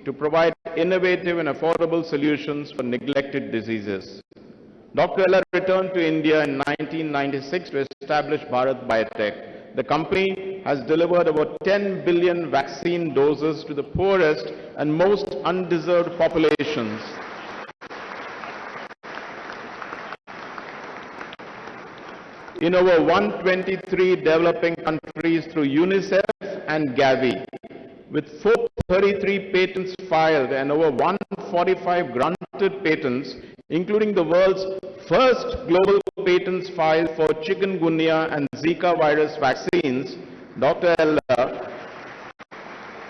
to provide innovative and affordable solutions for neglected diseases. Dr. Ella returned to India in 1996 to establish Bharat Biotech. The company has delivered over 10 billion vaccine doses to the poorest and most undeserved populations. In over 123 developing countries through UNICEF and Gavi, with 433 patents filed and over 145 granted patents, including the world's first global patents filed for chikungunya and Zika virus vaccines. Dr. Ella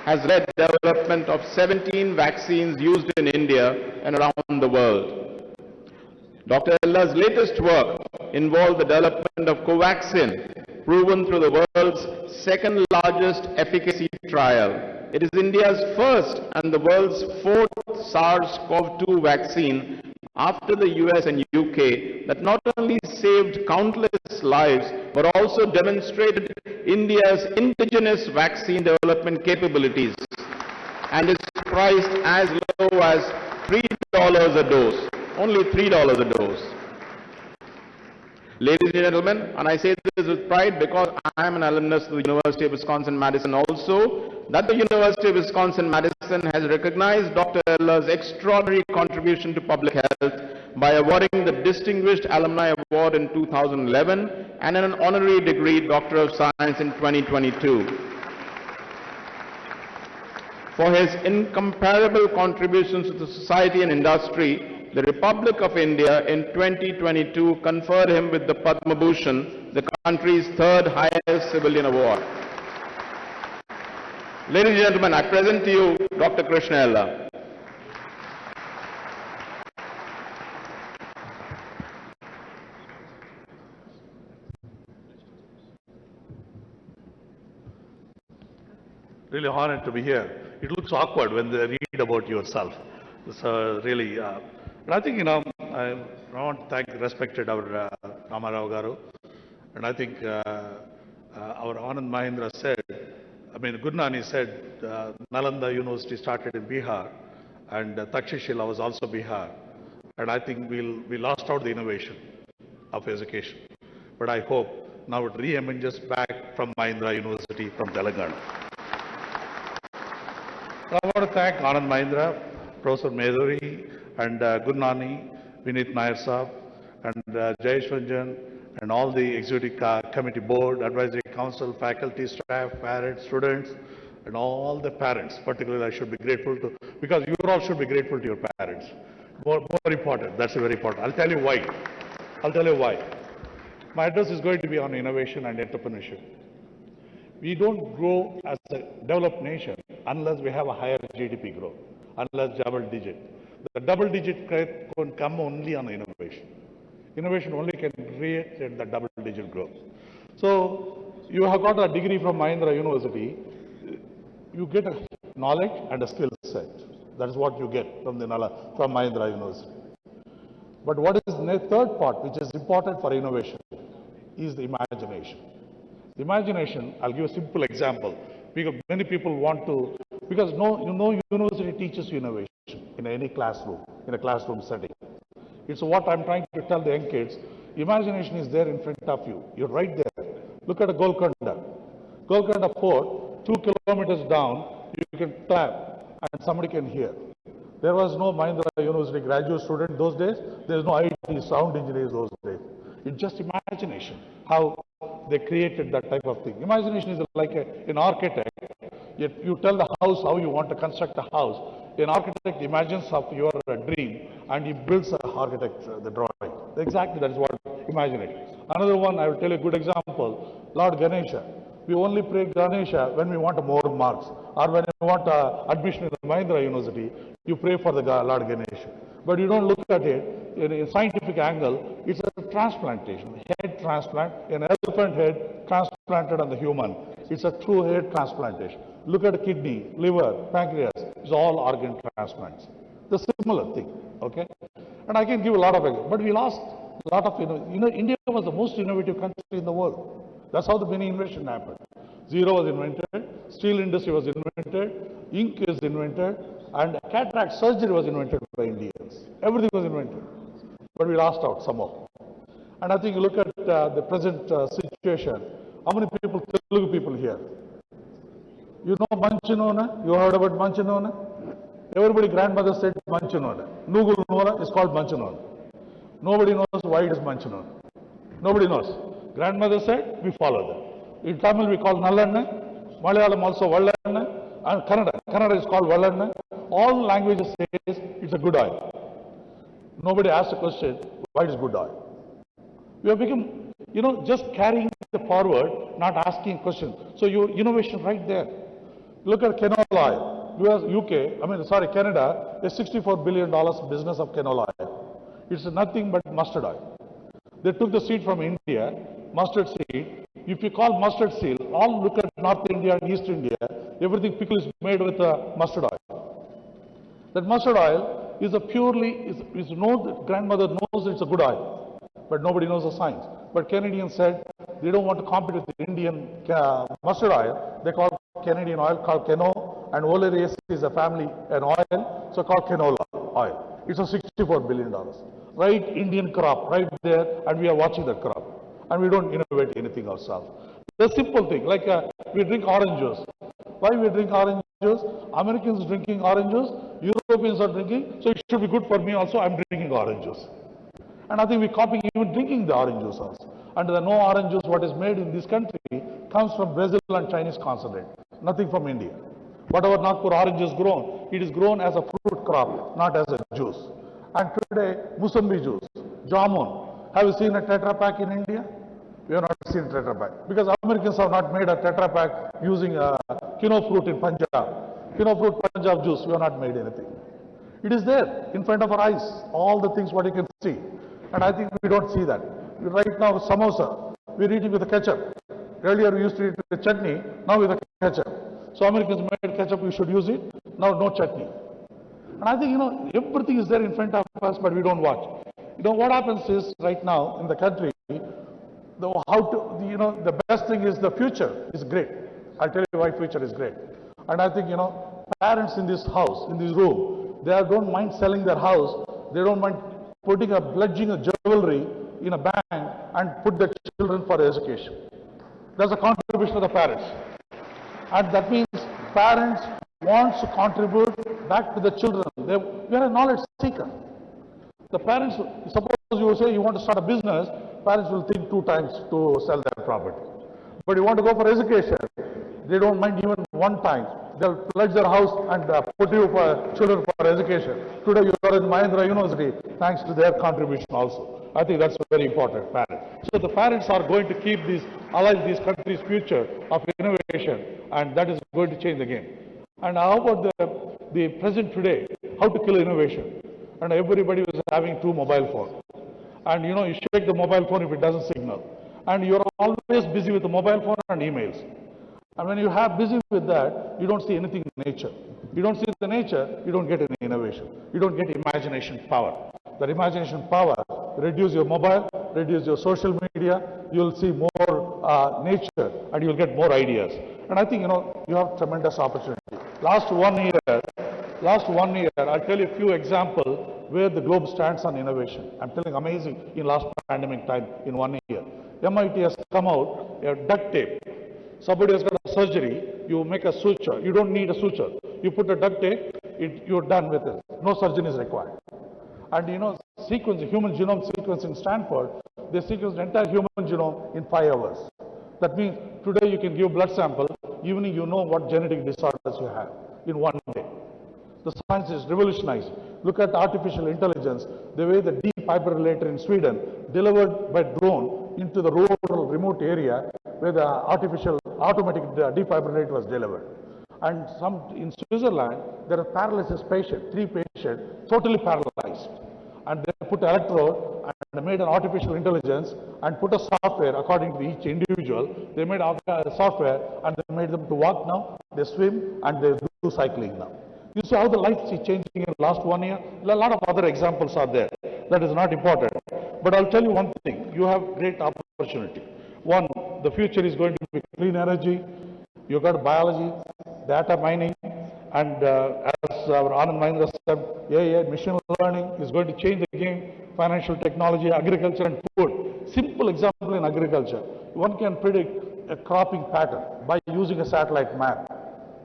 has led development of 17 vaccines used in India and around the world. Dr. Ella's latest work involved the development of Covaxin, proven through the world's second largest efficacy trial. It is India's first and the world's fourth SARS-CoV-2 vaccine after the US and UK that not only saved countless lives but also demonstrated India's indigenous vaccine development capabilities and is priced as low as $3 a dose. Only $3 a dose. Ladies and gentlemen, and I say this with pride because I am an alumnus of the University of Wisconsin-Madison also, that the University of Wisconsin-Madison has recognized Dr. Ella's extraordinary contribution to public health by awarding the Distinguished Alumni Award in 2011 and an honorary degree Doctor of Science in 2022. For his incomparable contributions to the society and industry, the Republic of India in 2022 conferred him with the Padma Bhushan, the country's third highest civilian award. Ladies and gentlemen, I present to you Dr. Krishna Ella. Really honored to be here. It looks awkward when they read about yourself. So really, but I think, I want to thank respected our Ramarao Garu. And I think our Anand Mahindra said, Gurnani said, Nalanda University started in Bihar and Takshashila was also Bihar. And I think we lost out the innovation of education. But I hope now it re-emerges back from Mahindra University from Telangana. So I want to thank Anand Mahindra, Professor Meduri, and Gurnani, Vinit Nair Saab, and Jayesh Ranjan, and all the executive committee board, advisory council, faculty, staff, parents, students, and all the parents. Particularly, I should be grateful to, because you all should be grateful to your parents. More important, that's very important. I'll tell you why. My address is going to be on innovation and entrepreneurship. We don't grow as a developed nation unless we have a higher GDP growth, unless double digit. The double digit can come only on innovation. Innovation only can create the double digit growth. So you have got a degree from Mahindra University, you get a knowledge and a skill set. That is what you get from Mahindra University. But what is the third part, which is important for innovation, is the imagination. The imagination, I'll give a simple example, because many people want to, because no university teaches you innovation in any classroom, in a classroom setting. It's what I'm trying to tell the young kids. Imagination is there in front of you. You're right there. Look at a Golconda. Golconda Fort, 2 kilometers down, you can clap and somebody can hear. There was no Mahindra University graduate student those days. There's no IT sound engineers those days. It's just imagination, how they created that type of thing. Imagination is like an architect. You tell the house how you want to construct a house. An architect imagines of your dream and he builds the drawing. Exactly, that is what imagination. Another one, I will tell you a good example. Lord Ganesha. We only pray Ganesha when we want more marks, or when you want admission in the Mahindra University, you pray for the Lord Ganesha. But you don't look at it in a scientific angle. It's a transplantation, head transplant, an elephant head transplanted on the human. It's a true head transplantation. Look at kidney, liver, pancreas. It's all organ transplants. The similar thing, okay? And I can give a lot of examples. But we lost a lot of, India was the most innovative country in the world. That's how the mini invention happened. Zero was invented, steel industry was invented, ink is invented, And cataract surgery was invented by Indians. Everything was invented. But we lost out somehow. And I think you look at the present situation, how many people, Telugu people here? You know Manchinona? You heard about Manchinona? Everybody grandmother said Manchinona. Nugul Nora is called Manchinona. Nobody knows why it is Manchinona. Nobody knows. Grandmother said, we follow that. In Tamil we call Nallanna, Malayalam also Vallanna, and Kannada is called Vallanna. All languages say it's a good oil. Nobody asked the question, why it is good oil? We have become, just carrying the forward, not asking questions. So your innovation right there. Look at canola oil. Canada, a $64 billion business of canola oil. It's nothing but mustard oil. They took the seed from India, mustard seed. If you call mustard seed, all look at North India and East India, everything pickle is made with mustard oil. That mustard oil is a purely, grandmother knows it's a good oil, but nobody knows the science. But Canadians said they don't want to compete with the Indian mustard oil. They call Canadian oil called Cano, and Oleiaceae is a family, an oil, so called canola oil. It's a $64 billion. Right Indian crop, right there, and we are watching that crop. And we don't innovate anything ourselves. The simple thing, like we drink orange juice. Why we drink orange juice? Americans drinking orange juice, Europeans are drinking, so it should be good for me also, I'm drinking orange juice. And I think we're copying even drinking the orange juice also. And the no orange juice what is made in this country comes from Brazil and Chinese concentrate, nothing from India. Whatever Nagpur orange is grown, it is grown as a fruit crop, not as a juice. And today, Musambi juice, jamun. Have you seen a Tetra Pak in India? We have not seen Tetra Pak. Because Americans have not made a Tetra Pak using kino fruit in Punjab. Kino fruit Punjab juice, we have not made anything. It is there in front of our eyes, all the things what you can see. And I think we don't see that. Right now, samosa, we're eating with a ketchup. Earlier we used to eat with chutney, now with a ketchup. So Americans made ketchup, we should use it. Now no chutney. And I think, everything is there in front of us, but we don't watch. What happens is right now in the country, the best thing is the future is great. I'll tell you why future is great. And I think, parents in this house, in this room, they don't mind selling their house. They don't mind putting pledging a jewelry in a bank and put their children for education. That's a contribution of the parents. And that means parents want to contribute back to the children. We are a knowledge seeker. The parents, suppose you say you want to start a business, parents will think 2 times to sell their property. But you want to go for education, they don't mind even 1 time. They'll pledge their house and put you for children for education. Today you are in Mahindra University, thanks to their contribution also. I think that's very important, parents. So the parents are going to keep alive this country's future of innovation, and that is going to change the game. And how about the present today, how to kill innovation? And everybody was having 2 mobile phones. And you shake the mobile phone if it doesn't signal. And you're always busy with the mobile phone and emails. And when you have busy with that, you don't see anything in nature. You don't see the nature, you don't get any innovation. You don't get imagination power. That imagination power, reduce your mobile, reduce your social media, you'll see more nature and you'll get more ideas. And I think, you have tremendous opportunity. Last one year, I'll tell you a few examples where the globe stands on innovation. I'm telling amazing in last pandemic time in 1 year. MIT has come out, duct tape. Somebody has got a surgery, you make a suture. You don't need a suture. You put a duct tape, you're done with it. No surgeon is required. And human genome sequence in Stanford, they sequenced the entire human genome in 5 hours. That means today you can give blood sample, evening you know what genetic disorders you have in 1 day. The science is revolutionized. Look at artificial intelligence, the way the defibrillator in Sweden delivered by drone into the rural remote area where the automatic defibrillator was delivered. And in Switzerland, there are paralysis patients, 3 patients, totally paralyzed. And they put electrode and made an artificial intelligence and put a software according to each individual. They made a software and they made them to walk now, they swim and they do cycling now. You see how the life is changing in the last 1 year? A lot of other examples are there. That is not important. But I'll tell you one thing, you have great opportunity. One, the future is going to be clean energy. You've got biology, data mining, and as our Anand Mahindra said, AI, machine learning is going to change the game, financial technology, agriculture and food. Simple example in agriculture. One can predict a cropping pattern by using a satellite map.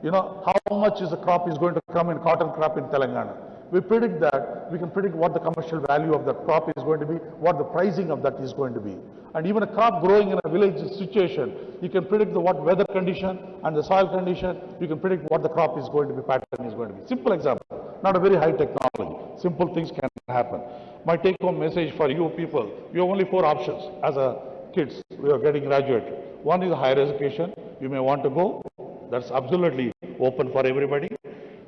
You know, how much is the crop is going to come in cotton crop in Telangana. We predict that, we can predict what the commercial value of that crop is going to be, what the pricing of that is going to be. And even a crop growing in a village situation, you can predict what weather condition and the soil condition, you can predict what the crop is going to be, pattern is going to be. Simple example, not a very high technology. Simple things can happen. My take-home message for you people, you have only 4 options as a kids who are getting graduated. One is higher education, you may want to go, that's absolutely open for everybody.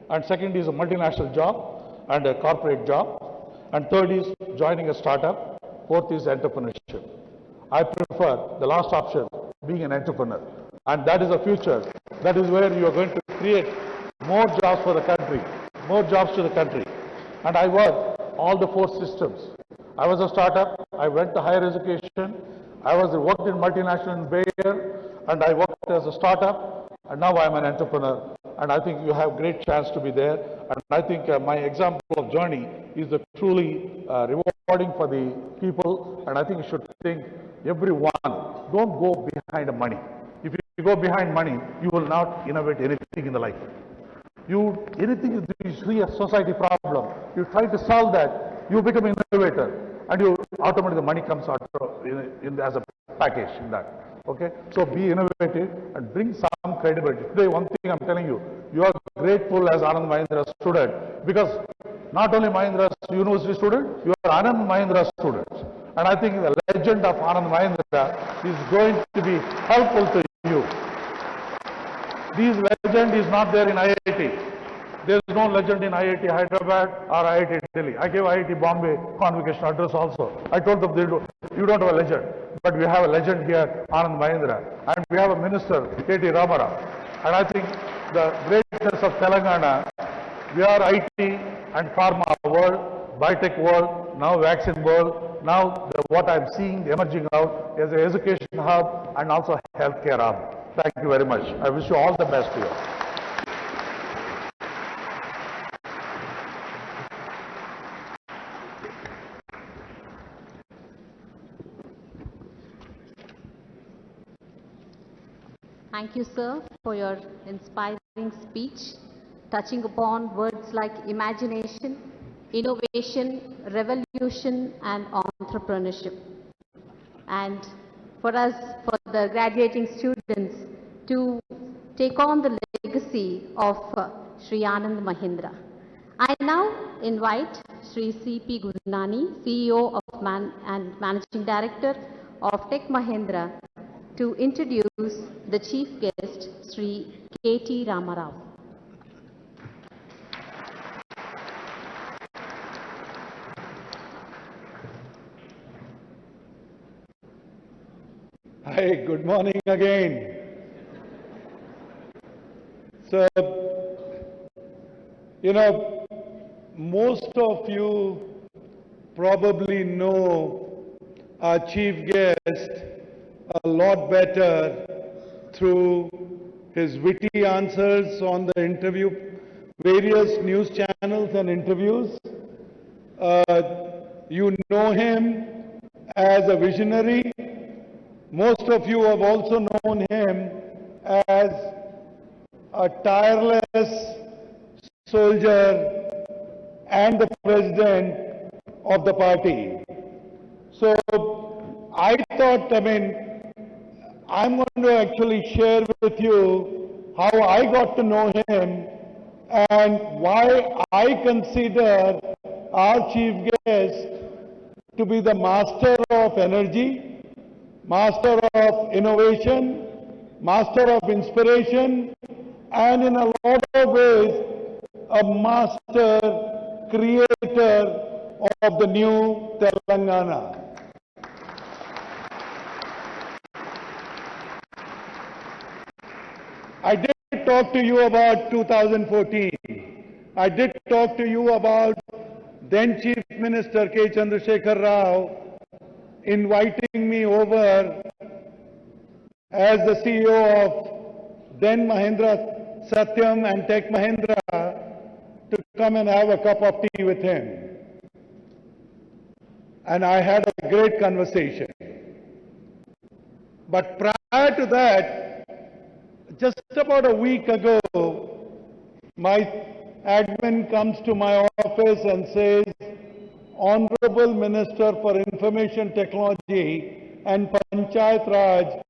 And second is a multinational job and a corporate job. And third is joining a startup. Fourth is entrepreneurship. I prefer the last option, being an entrepreneur. And that is the future. That is where you are going to create more jobs for the country, more jobs to the country. And I worked all the 4 systems. I was a startup, I went to higher education, I worked in multinational in Bayer, and I worked as a startup, and now I am an entrepreneur. And I think you have great chance to be there. And I think my example of journey is truly rewarding for the people. And I think you should think, everyone, don't go behind the money. If you go behind money, you will not innovate anything in the life. Anything you see a society problem, you try to solve that, you become an innovator, and you automatically the money comes out as a package in that. Okay, so be innovative and bring some credibility. Today, one thing I'm telling you, you are grateful as Anand Mahindra student, because not only Mahindra University student, you are Anand Mahindra students. And I think the legend of Anand Mahindra is going to be helpful to you. This legend is not there in IIT. There is no legend in IIT Hyderabad or IIT Delhi. I gave IIT Bombay convocation address also. I told them, you don't have a legend. But we have a legend here, Anand Mahindra. And we have a minister, KTR. And I think the greatness of Telangana, we are IT and pharma world, biotech world, now vaccine world. Now what I'm seeing emerging out is an education hub and also healthcare hub. Thank you very much. I wish you all the best here. Thank you, sir, for your inspiring speech, touching upon words like imagination, innovation, revolution, and entrepreneurship. And for us, for the graduating students, to take on the legacy of Sri Anand Mahindra. I now invite Sri C.P. Gurnani, CEO of and Managing Director of Tech Mahindra, to introduce the chief guest, Sri K.T. Ramarao. Hi, good morning again. So, most of you probably know our chief guest a lot better through his witty answers on the interview, various news channels and interviews. You know him as a visionary. Most of you have also known him as a tireless soldier and the president of the party. So I thought, I'm going to actually share with you how I got to know him and why I consider our chief guest to be the master of energy, master of innovation, master of inspiration, and in a lot of ways, a master creator of the new Telangana. I did talk to you about 2014. I did talk to you about then Chief Minister K. Chandrasekhar Rao inviting me over as the CEO of then Mahindra Satyam and Tech Mahindra to come and have a cup of tea with him. And I had a great conversation. But prior to that, just about a week ago, my admin comes to my office and says, Honorable Minister for Information Technology and Panchayat Raj,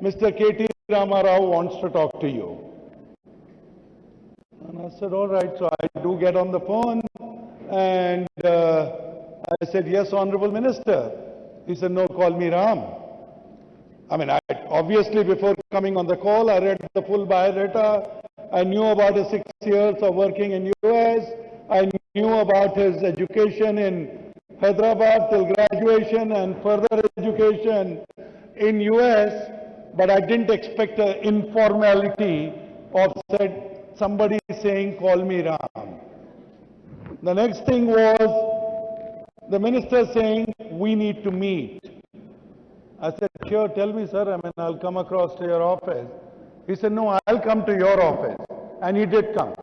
Mr. KT Ramarao wants to talk to you. And I said, all right, so I do get on the phone and I said, yes, Honorable Minister. He said, no, call me Ram. I mean, obviously before coming on the call, I read the full biodata. I knew about his 6 years of working in US. I knew about his education in Hyderabad till graduation and further education in US. But I didn't expect an informality of somebody saying, call me Ram. The next thing was the minister saying, we need to meet. I said, sure, tell me, sir, I'll come across to your office. He said, no, I'll come to your office. And he did come.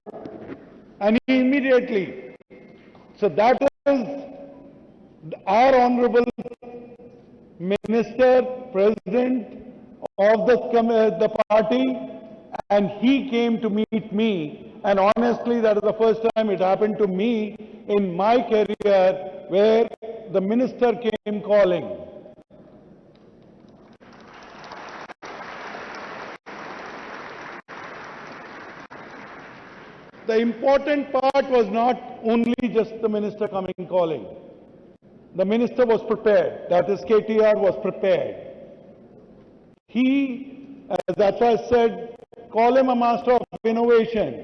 And he immediately. So that is our Honorable Minister, President of the party, and he came to meet me. And honestly, that is the first time it happened to me in my career where the minister came calling. The important part was not only just the minister coming calling. The minister was prepared. That is, KTR was prepared. That's why I said, call him a master of innovation.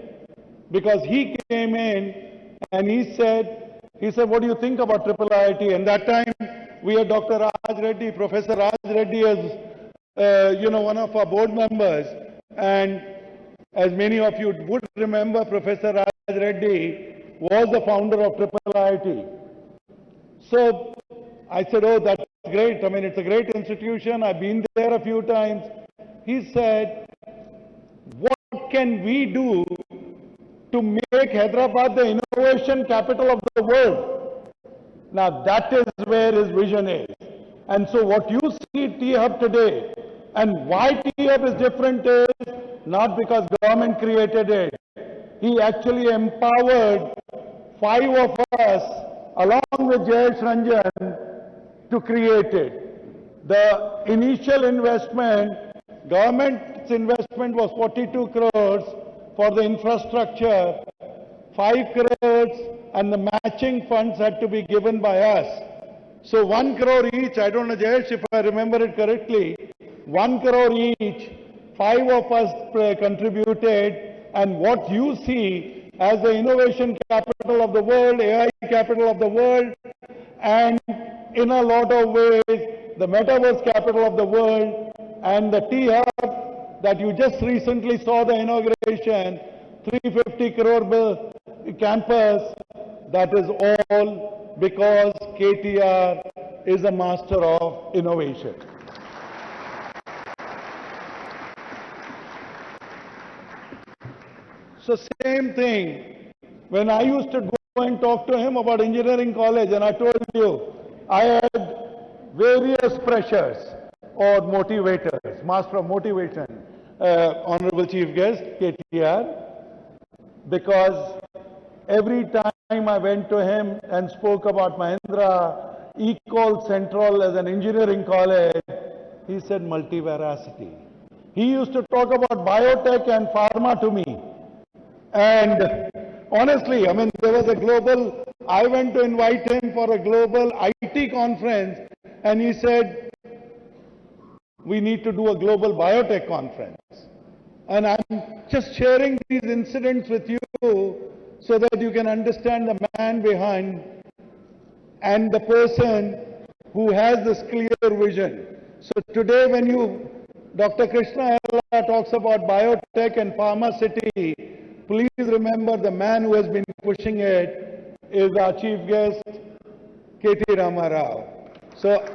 Because he came in and he said, what do you think about triple IIT? And that time we had Dr. Raj Reddy, Professor Raj Reddy as, one of our board members. And as many of you would remember, Professor Raj Reddy was the founder of triple IIT. So I said, oh, that's great. It's a great institution. I've been there a few times. He said, what can we do to make Hyderabad the innovation capital of the world? Now that is where his vision is. And so what you see T-Hub today, and why T-Hub is different is not because government created it. He actually empowered 5 of us, along with Jayesh Ranjan, to create it. The initial investment, government's investment was 42 crores for the infrastructure, 5 crores, and the matching funds had to be given by us. So 1 crore each, I don't know, Jayesh, if I remember it correctly, 1 crore each, 5 of us contributed, and what you see as the innovation capital of the world, AI capital of the world, and in a lot of ways, the metaverse capital of the world, and the T-Hub that you just recently saw the inauguration, 350 crore bill campus, that is all because KTR is a master of innovation. So same thing, when I used to go and talk to him about engineering college, and I told you, I had various pressures or motivators, master of motivation, Honorable Chief Guest, KTR, because every time I went to him and spoke about Mahindra, Ecol Central as an engineering college, he said multiveracity. He used to talk about biotech and pharma to me. And honestly, there was a global, I went to invite him for a global IT conference, and he said, we need to do a global biotech conference. And I'm just sharing these incidents with you so that you can understand the man behind and the person who has this clear vision. So today when Dr. Krishna talks about biotech and pharma city, please remember the man who has been pushing it is our chief guest, KT Ramarao. So,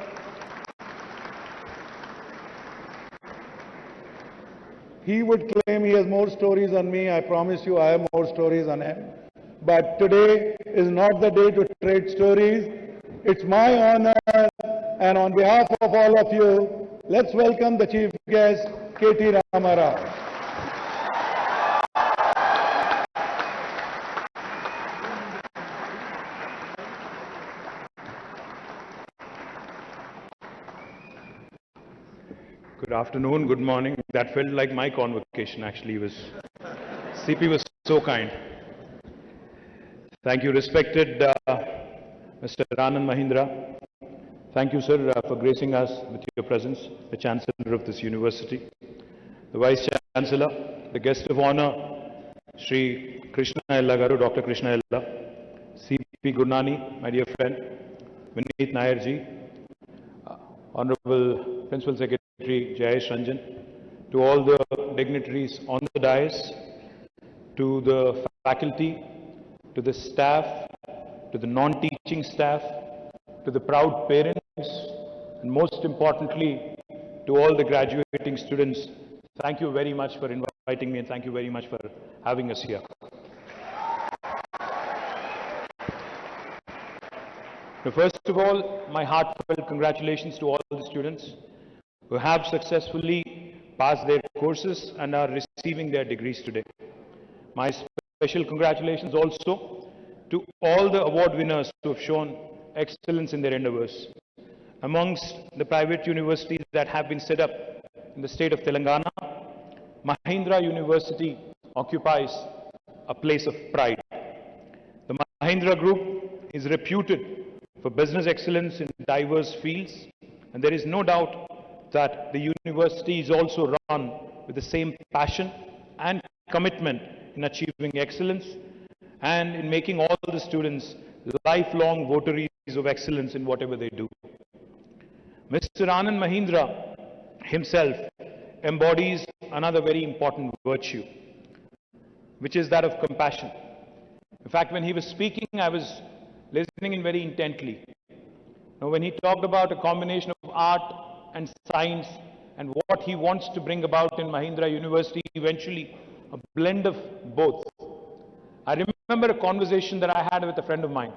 he would claim he has more stories on me. I promise you I have more stories on him. but today is not the day to trade stories. It's my honor, and on behalf of all of you, let's welcome the chief guest, KT Ramarao. Good afternoon, good morning. That felt like my convocation actually. CP was so kind. Thank you, respected Mr. AN9 Mahindra. Thank you, sir, for gracing us with your presence, the Chancellor of this university, the Vice Chancellor, the guest of honor, Shri Krishna Ella Garu, Dr. Krishna Ella, CP Gurnani, my dear friend, Vineet Nair ji, Honorable Principal Secretary Jayesh Ranjan, to all the dignitaries on the dais, to the faculty, to the staff, to the non-teaching staff, to the proud parents, and most importantly, to all the graduating students, thank you very much for inviting me and thank you very much for having us here. So first of all, my heartfelt congratulations to all the students who have successfully passed their courses and are receiving their degrees today. My special congratulations also to all the award winners who have shown excellence in their endeavors. Amongst the private universities that have been set up in the state of Telangana, Mahindra University occupies a place of pride. The Mahindra Group is reputed for business excellence in diverse fields, and there is no doubt that the university is also run with the same passion and commitment in achieving excellence and in making all the students lifelong votaries of excellence in whatever they do. Mr. AN9 Mahindra himself embodies another very important virtue, which is that of compassion. In fact, when he was speaking, I was listening in very intently. Now, when he talked about a combination of art and science and what he wants to bring about in Mahindra University, eventually a blend of both. I remember a conversation that I had with a friend of mine.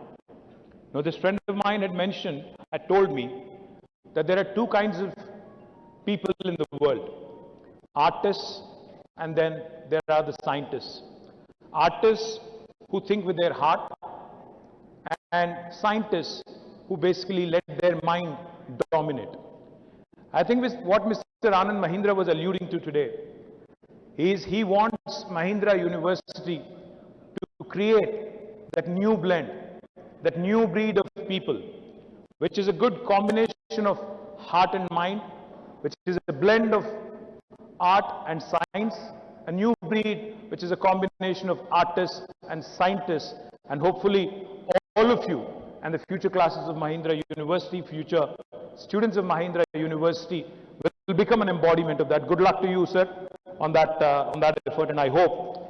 Now, this friend of mine had told me that there are two kinds of people in the world, artists and then there are the scientists. Artists who think with their heart and scientists who basically let their mind dominate. I think what Mr. AN9 Mahindra was alluding to today is he wants Mahindra University to create that new blend, that new breed of people, which is a good combination of heart and mind, which is a blend of art and science, a new breed which is a combination of artists and scientists, and hopefully all of you and the future classes of Mahindra University, future students of Mahindra University will become an embodiment of that. Good luck to you, sir, on that effort, and I hope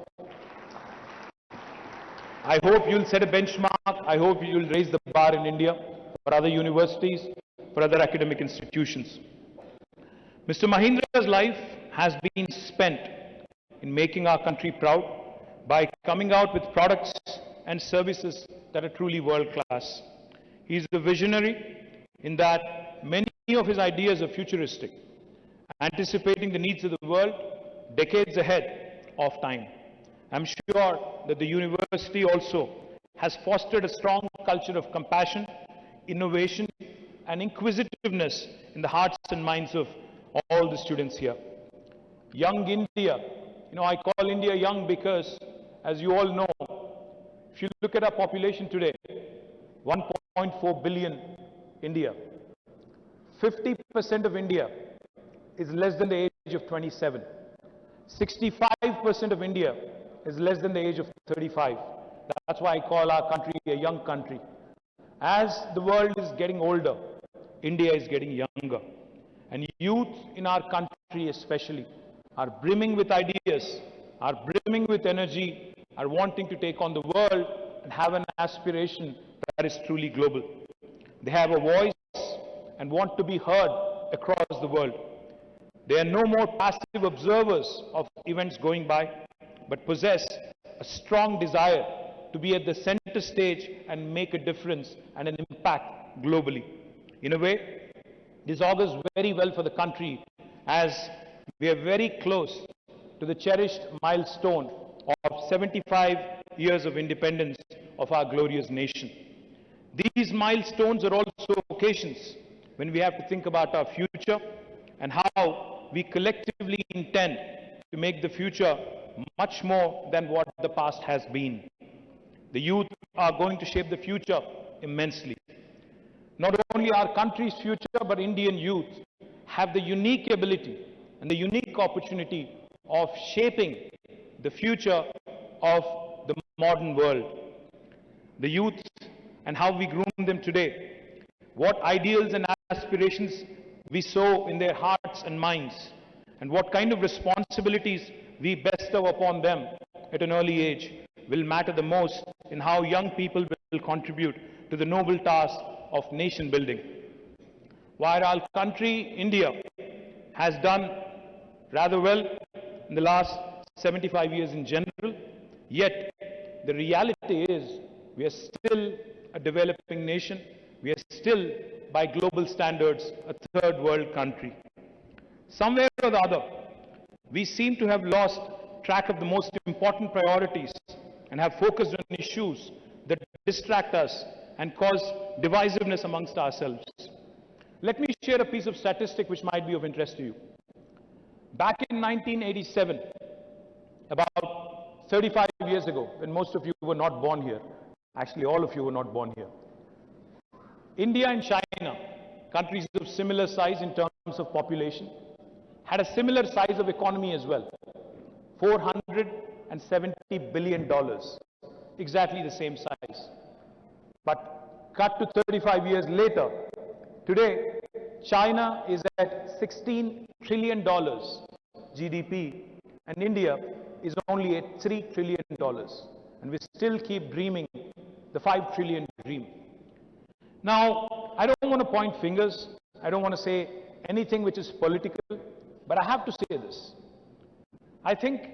you'll set a benchmark. I hope you'll raise the bar in India for other universities, for other academic institutions. Mr. Mahindra's life has been spent in making our country proud by coming out with products and services that are truly world-class. He is a visionary in that many of his ideas are futuristic, anticipating the needs of the world decades ahead of time. I'm sure that the university also has fostered a strong culture of compassion, innovation, and inquisitiveness in the hearts and minds of all the students here. Young India, I call India young because, as you all know, if you look at our population today, 1.4 billion India, 50% of India is less than the age of 27. 65% of India is less than the age of 35. That's why I call our country a young country. As the world is getting older, India is getting younger. And youth in our country especially are brimming with ideas, are brimming with energy, are wanting to take on the world and have an aspiration that is truly global. They have a voice and want to be heard across the world. They are no more passive observers of events going by, but possess a strong desire to be at the center stage and make a difference and an impact globally. In a way, this augurs very well for the country as we are very close to the cherished milestone of 75 years of independence of our glorious nation. These milestones are also occasions when we have to think about our future and how we collectively intend to make the future much more than what the past has been. The youth are going to shape the future immensely. Not only our country's future, but Indian youth have the unique ability and the unique opportunity of shaping the future of the modern world. The youth and how we groom them today, what ideals and aspirations we sow in their hearts and minds, and what kind of responsibilities we bestow upon them at an early age will matter the most in how young people will contribute to the noble task of nation building. While our country, India, has done rather well in the last 75 years in general, yet the reality is we are still a developing nation. We are still, by global standards, a third world country. Somewhere or the other, we seem to have lost track of the most important priorities and have focused on issues that distract us and cause divisiveness amongst ourselves. Let me share a piece of statistic which might be of interest to you. Back in 1987, about 35 years ago, when most of you were not born here, actually all of you were not born here, India and China, countries of similar size in terms of population, had a similar size of economy as well. $470 billion, exactly the same size. But cut to 35 years later, today China is at $16 trillion GDP and India is only at $3 trillion. And we still keep dreaming the 5 trillion dream. Now, I don't want to point fingers. I don't want to say anything which is political, but I have to say this. I think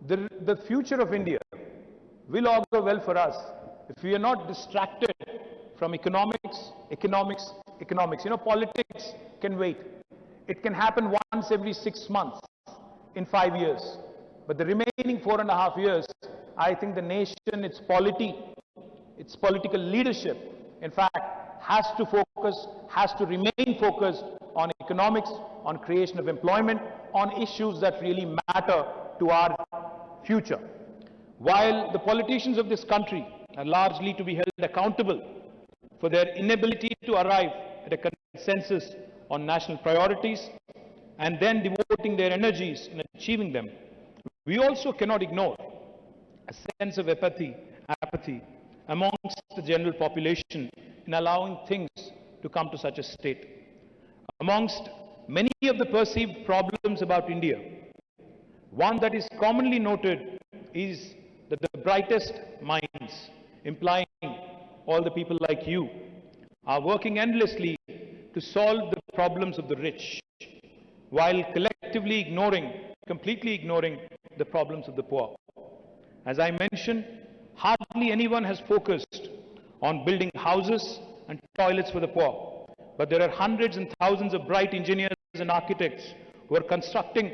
the future of India will augur well for us if we are not distracted from economics. You know, politics can wait. It can happen once every 6 months in 5 years. But the remaining 4.5 years, I think the nation, its polity, its political leadership, in fact, has to remain focused on economics, on creation of employment, on issues that really matter to our future. While the politicians of this country are largely to be held accountable for their inability to arrive at a consensus on national priorities and then devoting their energies in achieving them, we also cannot ignore a sense of apathy amongst the general population in allowing things to come to such a state. Amongst many of the perceived problems about India, one that is commonly noted is that the brightest minds, implying all the people like you, are working endlessly to solve the problems of the rich, while completely ignoring the problems of the poor. As I mentioned, hardly anyone has focused on building houses and toilets for the poor, but there are hundreds and thousands of bright engineers and architects who are constructing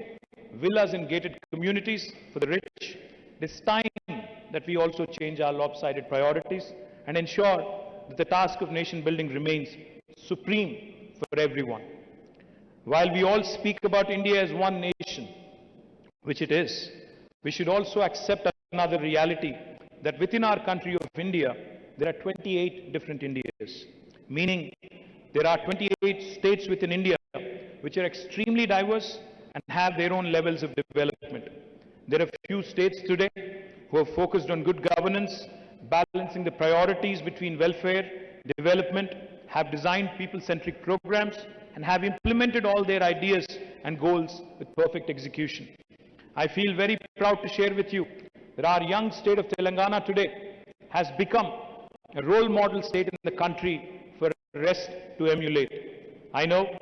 villas in gated communities for the rich. It is time that we also change our lopsided priorities and ensure that the task of nation building remains supreme for everyone. While we all speak about India as one nation, which it is, we should also accept another reality, that within our country of India, there are 28 different Indias, meaning there are 28 states within India which are extremely diverse and have their own levels of development. There are few states today who have focused on good governance, balancing the priorities between welfare, development, have designed people-centric programs, and have implemented all their ideas and goals with perfect execution. I feel very proud to share with you that our young state of Telangana today has become a role model state in the country for the rest to emulate. I know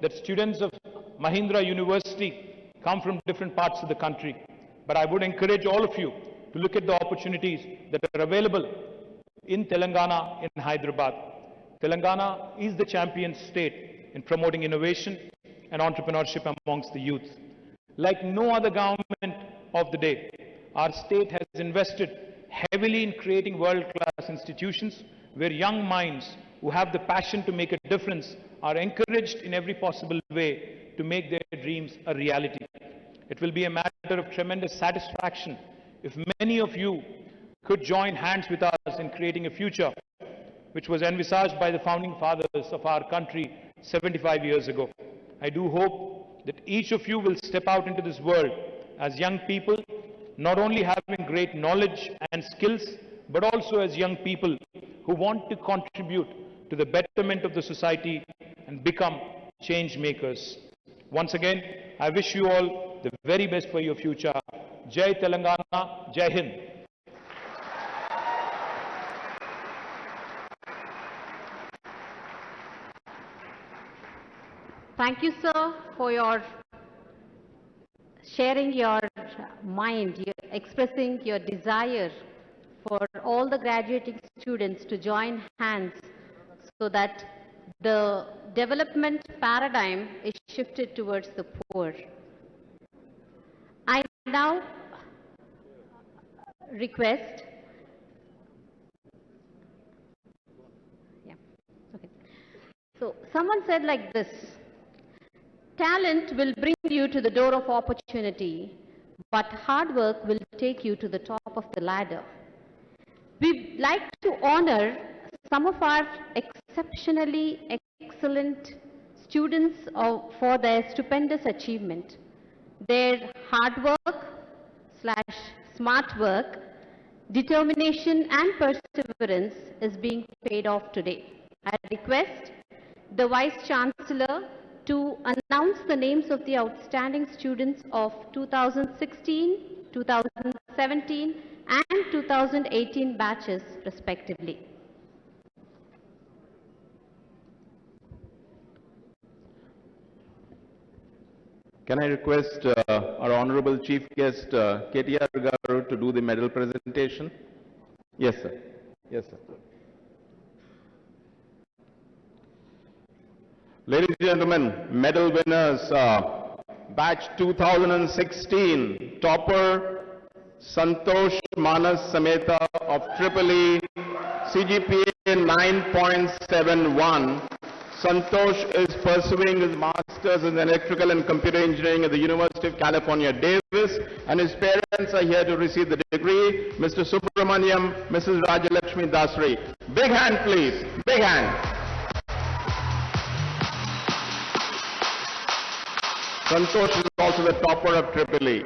that students of Mahindra University come from different parts of the country, but I would encourage all of you to look at the opportunities that are available in Telangana, in Hyderabad. Telangana is the champion state in promoting innovation and entrepreneurship amongst the youth. Like no other government of the day, our state has invested heavily in creating world-class institutions where young minds who have the passion to make a difference are encouraged in every possible way to make their dreams a reality. It will be a matter of tremendous satisfaction if many of you could join hands with us in creating a future which was envisaged by the founding fathers of our country 75 years ago. I do hope that each of you will step out into this world as young people, not only having great knowledge and skills, but also as young people who want to contribute to the betterment of the society and become change makers. Once again, I wish you all the very best for your future. Jai Telangana, Jai Hind. Thank you, sir, for your sharing your mind, expressing your desire for all the graduating students to join hands so that the development paradigm is shifted towards the poor. I now request, so someone said like this: talent will bring you to the door of opportunity, but hard work will take you to the top of the ladder. We'd like to honor some of our exceptionally excellent students for their stupendous achievement. Their hard work / smart work, determination and perseverance is being paid off today. I request the Vice Chancellor to announce the names of the outstanding students of 2016, 2017 and 2018 batches respectively. Can I request our Honorable Chief Guest KTR Garu to do the medal presentation? Yes, sir. Yes, sir. Ladies and gentlemen, medal winners, batch 2016, topper Santosh Manas Sameta of EEE, CGPA 9.71. Santosh is pursuing his Masters in Electrical and Computer Engineering at the University of California, Davis, and his parents are here to receive the degree, Mr. Subramaniam, Mrs. Rajalakshmi Dasri. Big hand, please. Big hand. Santosh is also the topper of EEE.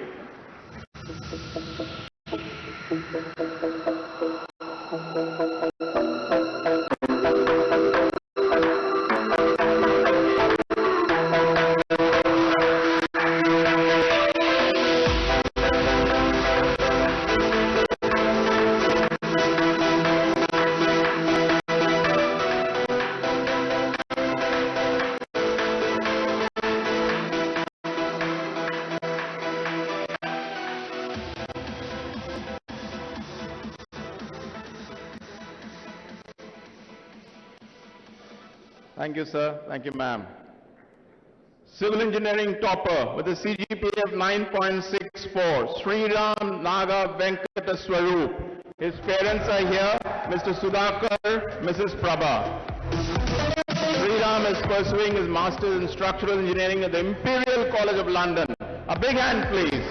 Thank you, sir. Thank you, ma'am. Civil engineering topper with a CGPA of 9.64, Sriram Naga Venkata Swaroop. His parents are here, Mr. Sudhakar, Mrs. Prabha. Sriram is pursuing his Master's in Structural Engineering at the Imperial College of London. A big hand, please.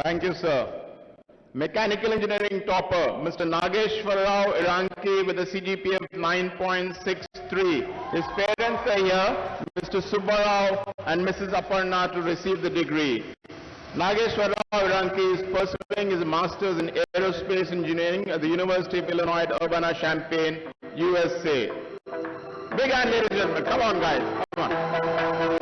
Thank you, sir. Mechanical engineering topper, Mr. Nageshwar Rao Iranki with a CGPA of 9.63. His parents are here, Mr. Subbarao and Mrs. Aparna, to receive the degree. Nageshwar Rao Iranki is pursuing his Master's in Aerospace Engineering at the University of Illinois at Urbana-Champaign, USA. Big hand, ladies and gentlemen. Come on, guys. Come on.